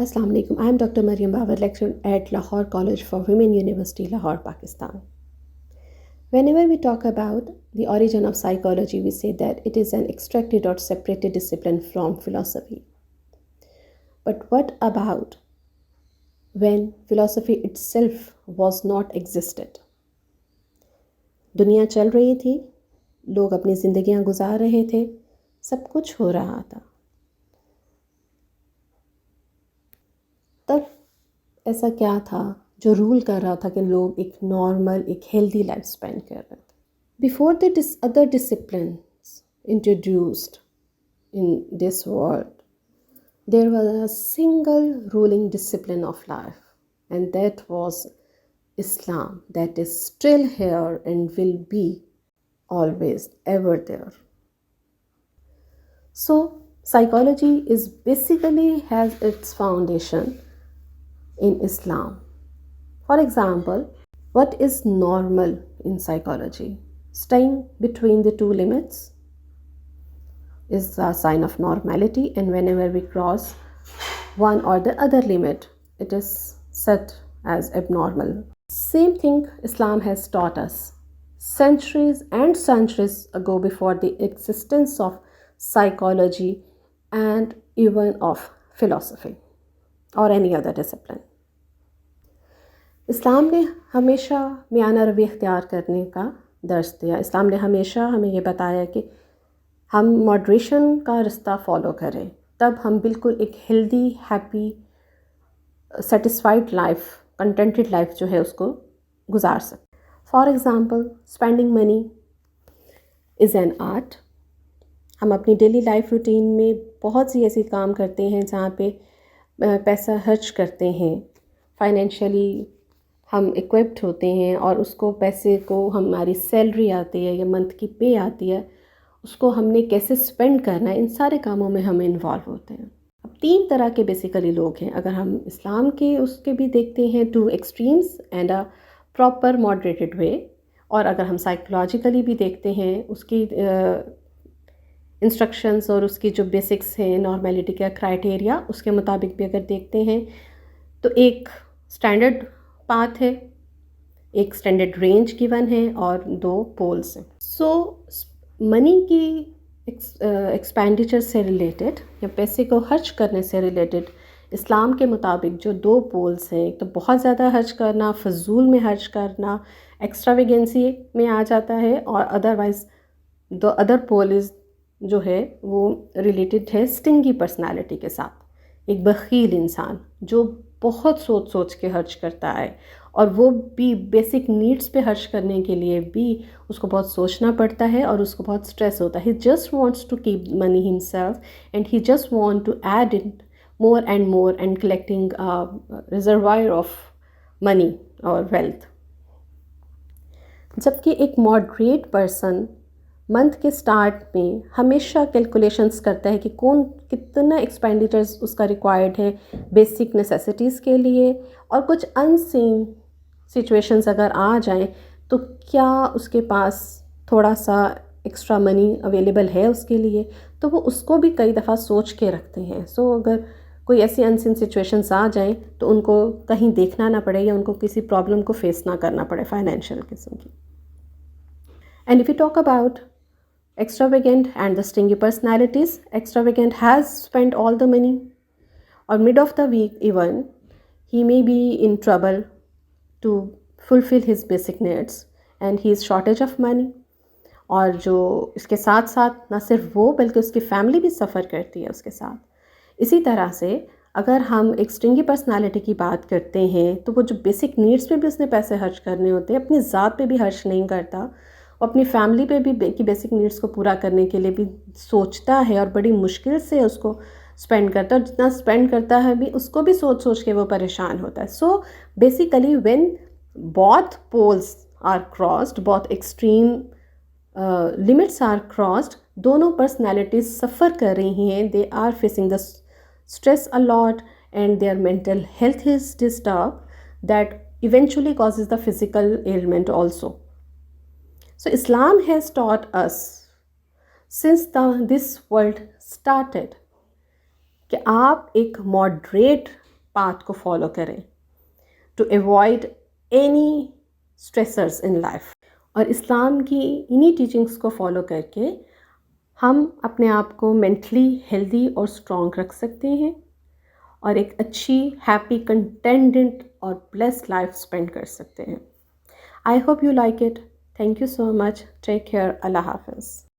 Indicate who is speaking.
Speaker 1: Assalamu alaikum. I am Dr. Mariam Babar, lecturer at Lahore College for Women, University, Lahore, Pakistan. Whenever we talk about the origin of psychology, we say that it is an extracted or separated discipline from philosophy. But what about when philosophy itself was not existed? दुनिया चल रही थी, लोग अपनी ज़िंदगियां गुजार रहे थे, सब कुछ हो रहा था। तब ऐसा क्या था जो रूल कर रहा था कि लोग एक नॉर्मल, एक हेल्दी लाइफ स्पेंड कर रहे थे? Before the other disciplines introduced in this world, there was a single ruling discipline of life, and that was Islam, that is still here and will be always ever there. So psychology is basically has its foundation in Islam. For example, what is normal in psychology? Staying between the two limits is a sign of normality, and whenever we cross one or the other limit, it is set as abnormal. Same thing Islam has taught us centuries and centuries ago, before the existence of psychology and even of philosophy or any other discipline. इस्लाम ने हमेशा मियाना रवैया इख्तियार करने का दर्स दिया। इस्लाम ने हमेशा हमें ये बताया कि हम मॉडरेशन का रास्ता फॉलो करें, तब हम बिल्कुल एक healthy, happy, satisfied life, contented life जो है उसको गुजार सकते। For example, spending money is an art. हम अपनी डेली लाइफ रूटीन में बहुत सी ऐसी काम करते हैं जहाँ पे पैसा खर्च करते हैं, फाइनेंशियली हम इक्विप्ड होते हैं, और उसको पैसे को हमारी सैलरी आती है या मंथ की पे आती है, उसको हमने कैसे स्पेंड करना है, इन सारे कामों में हम इन्वॉल्व होते हैं। अब 3 तरह के बेसिकली लोग हैं। अगर हम इस्लाम के उसके भी देखते हैं, 2 extremes and a proper moderated way, और अगर हम साइकोलॉजिकली भी देखते हैं उसकी इंस्ट्रक्शंस और उसकी जो बेसिक्स हैं, नॉर्मेलिटी का क्राइटेरिया, उसके मुताबिक भी अगर देखते हैं तो एक स्टैंडर्ड पाथ है, एक स्टैंडर्ड रेंज गिवन है, और 2 पोल्स हैं। सो मनी की एक्सपेंडिचर से रिलेटेड या पैसे को खर्च करने से रिलेटेड इस्लाम के मुताबिक जो 2 पोल्स हैं, तो बहुत ज़्यादा खर्च करना, फजूल में खर्च करना एक्स्ट्रावेगेंसी में आ जाता है, और otherwise the other pole is जो है वो रिलेटेड है स्टिंगी पर्सनालिटी के साथ। एक बखील इंसान जो बहुत सोच सोच के खर्च करता है, और वो भी बेसिक नीड्स पे खर्च करने के लिए भी उसको बहुत सोचना पड़ता है और उसको बहुत स्ट्रेस होता है। He just wants to keep money himself, and he just want to add in more and collecting reservoir of money और वेल्थ। जबकि एक मॉडरेट पर्सन मंथ के स्टार्ट में हमेशा कैलकुलेशंस करता है कि कौन कितना एक्सपेंडिचर्स उसका रिक्वायर्ड है बेसिक नेसेसिटीज़ के लिए, और कुछ अनसीन सिचुएशंस अगर आ जाएं तो क्या उसके पास थोड़ा सा एक्स्ट्रा मनी अवेलेबल है उसके लिए, तो वो उसको भी कई दफ़ा सोच के रखते हैं। सो अगर कोई ऐसी अनसीन सिचुएशंस आ जाएं तो उनको कहीं देखना ना पड़े या उनको किसी प्रॉब्लम को फेस ना करना पड़े फाइनेंशियल किस्म की। And if you talk about extravagant and the stingy personalities, extravagant has spent all the money, or mid of the week even he may be in trouble to fulfill his basic needs and he is shortage of money, और जो इसके साथ साथ ना सिर्फ वो बल्कि उसकी फैमिली भी सफ़र करती है उसके साथ। इसी तरह से अगर हम एक स्टिंगी पर्सनालिटी की बात करते हैं तो वो जो बेसिक नीड्स पे भी उसने पैसे खर्च करने होते हैं, अपनी ज़ात पे भी खर्च नहीं करता, अपनी फैमिली पे भी की बेसिक नीड्स को पूरा करने के लिए भी सोचता है और बड़ी मुश्किल से उसको स्पेंड करता है, और जितना स्पेंड करता है भी उसको भी सोच सोच के वो परेशान होता है। So basically when both poles are crossed, both extreme limits are crossed, दोनों पर्सनैलिटीज सफ़र कर रही हैं, they are facing the stress a lot and their mental health is disturb, that eventually causes the physical ailment also. So Islam has taught us since this world started कि आप एक moderate path को follow करें to avoid any stressors in life. और Islam की इन्हीं teachings को follow करके हम अपने आप को मेंटली हेल्दी और स्ट्रॉन्ग रख सकते हैं और एक अच्छी हैप्पी कंटेंटेड और ब्लेस्ड लाइफ स्पेंड कर सकते हैं। I hope you like it. Thank you so much. Take care. अल्लाह हाफिज़।